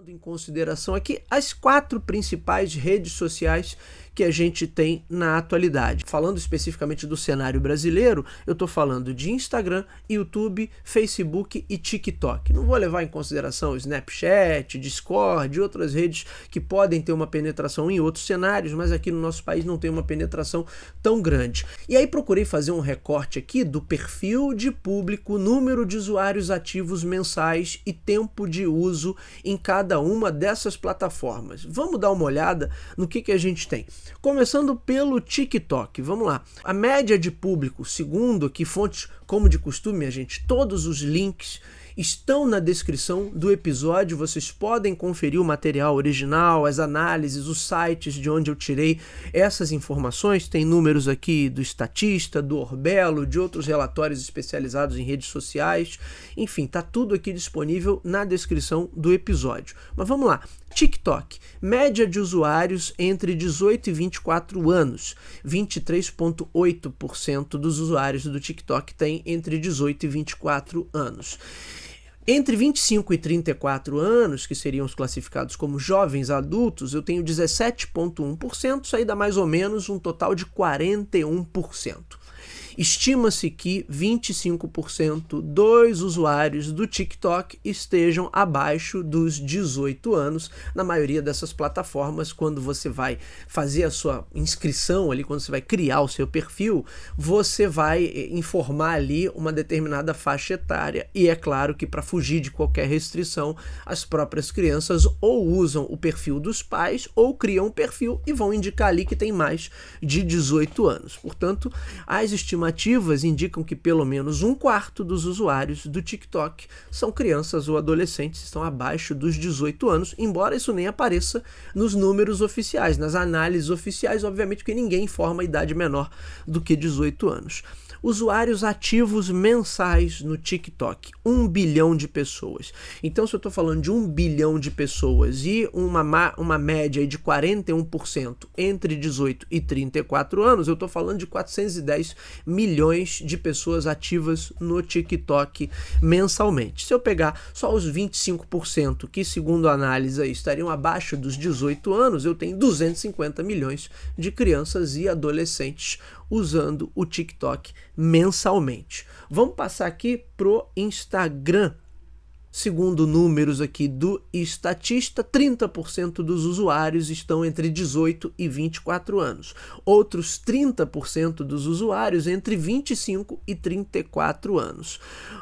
levando em consideração aqui as 4 principais redes sociais que a gente tem na atualidade. Falando especificamente do cenário brasileiro, eu estou falando de Instagram, YouTube, Facebook e TikTok. Não vou levar em consideração o Snapchat, Discord e outras redes que podem ter uma penetração em outros cenários, mas aqui no nosso país não tem uma penetração tão grande. E aí procurei fazer um recorte aqui do perfil de público, número de usuários ativos mensais e tempo de uso em cada uma dessas plataformas. Vamos dar uma olhada no que a gente tem. Começando pelo TikTok, vamos lá. A média de público, segundo aqui fontes como de costume, minha gente, todos os links estão na descrição do episódio, vocês podem conferir o material original, as análises, os sites de onde eu tirei essas informações, tem números aqui do Statista, do Orbelo, de outros relatórios especializados em redes sociais, enfim, tá tudo aqui disponível na descrição do episódio. Mas vamos lá, TikTok, média de usuários entre 18 e 24 anos, 23,8% dos usuários do TikTok têm entre 18 e 24 anos. Entre 25 e 34 anos, que seriam os classificados como jovens adultos, eu tenho 17,1%, isso aí dá mais ou menos um total de 41%. Estima-se que 25% dos usuários do TikTok estejam abaixo dos 18 anos. Na maioria dessas plataformas, quando você vai fazer a sua inscrição ali, quando você vai criar o seu perfil, você vai informar ali uma determinada faixa etária. E é claro que para fugir de qualquer restrição, as próprias crianças ou usam o perfil dos pais ou criam um perfil e vão indicar ali que tem mais de 18 anos. Portanto, as estimativas indicam que pelo menos 1/4 dos usuários do TikTok são crianças ou adolescentes, estão abaixo dos 18 anos, embora isso nem apareça nos números oficiais, nas análises oficiais, obviamente, porque ninguém informa a idade menor do que 18 anos. Usuários ativos mensais no TikTok, 1 bilhão de pessoas. Então, se eu estou falando de 1 bilhão de pessoas e uma média de 41% entre 18 e 34 anos, eu estou falando de 410 milhões de pessoas ativas no TikTok mensalmente. Se eu pegar só os 25% que, segundo a análise, estariam abaixo dos 18 anos, eu tenho 250 milhões de crianças e adolescentes usando o TikTok mensalmente. Vamos passar aqui pro Instagram. Segundo números aqui do Statista, 30% dos usuários estão entre 18 e 24 anos. Outros 30% dos usuários entre 25 e 34 anos.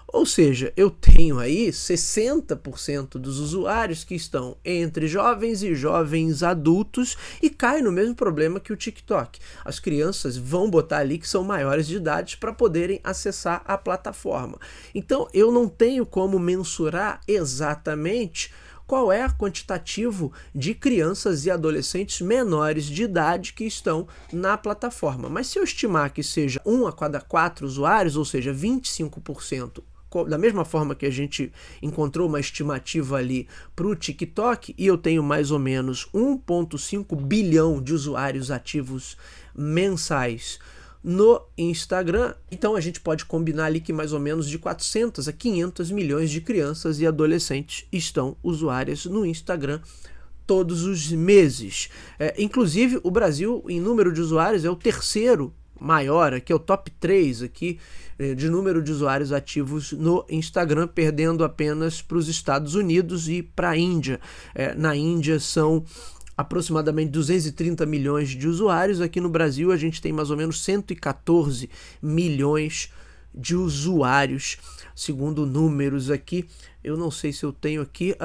Ou seja, eu tenho aí 60% dos usuários que estão entre jovens e jovens adultos e cai no mesmo problema que o TikTok. As crianças vão botar ali que são maiores de idade para poderem acessar a plataforma. Então, eu não tenho como mensurar exatamente qual é o quantitativo de crianças e adolescentes menores de idade que estão na plataforma. Mas se eu estimar que seja 1 a cada 4 usuários, ou seja, 25%, da mesma forma que a gente encontrou uma estimativa ali para o TikTok, e eu tenho mais ou menos 1,5 bilhão de usuários ativos mensais no Instagram, então a gente pode combinar ali que mais ou menos de 400 a 500 milhões de crianças e adolescentes estão usuárias no Instagram todos os meses. Inclusive, o Brasil, em número de usuários, é o terceiro maior, aqui é o top 3 aqui, de número de usuários ativos no Instagram, perdendo apenas para os Estados Unidos e para a Índia. Na Índia são aproximadamente 230 milhões de usuários. Aqui no Brasil a gente tem mais ou menos 114 milhões de usuários, segundo números aqui. Eu não sei se eu tenho aqui.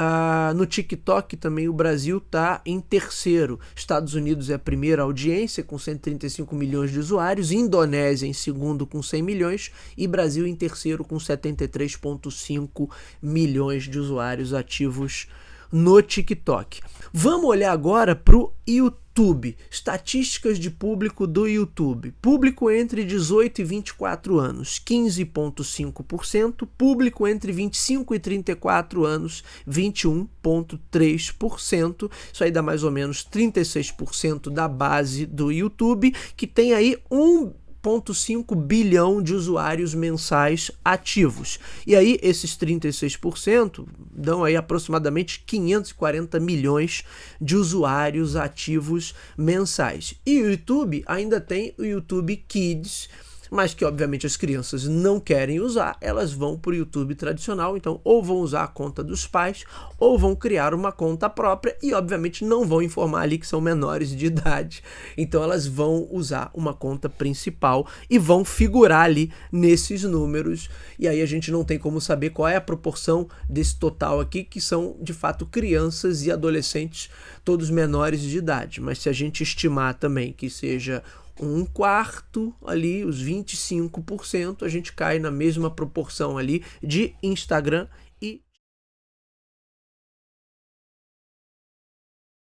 No TikTok também o Brasil está em terceiro. Estados Unidos é a primeira audiência com 135 milhões de usuários, Indonésia em segundo com 100 milhões e Brasil em terceiro com 73,5 milhões de usuários ativos no TikTok. Vamos olhar agora para o YouTube. Estatísticas de público do YouTube. Público entre 18 e 24 anos, 15,5%. Público entre 25 e 34 anos, 21,3%. Isso aí dá mais ou menos 36% da base do YouTube, que tem aí 1 1,5 bilhão de usuários mensais ativos. E aí, esses 36% dão aí aproximadamente 540 milhões de usuários ativos mensais. E o YouTube ainda tem o YouTube Kids, mas que obviamente as crianças não querem usar, elas vão para o YouTube tradicional, então ou vão usar a conta dos pais, ou vão criar uma conta própria e obviamente não vão informar ali que são menores de idade. Então elas vão usar uma conta principal e vão figurar ali nesses números, e aí a gente não tem como saber qual é a proporção desse total aqui, que são de fato crianças e adolescentes, todos menores de idade. Mas se a gente estimar também que seja um quarto ali, os 25%, a gente cai na mesma proporção ali de Instagram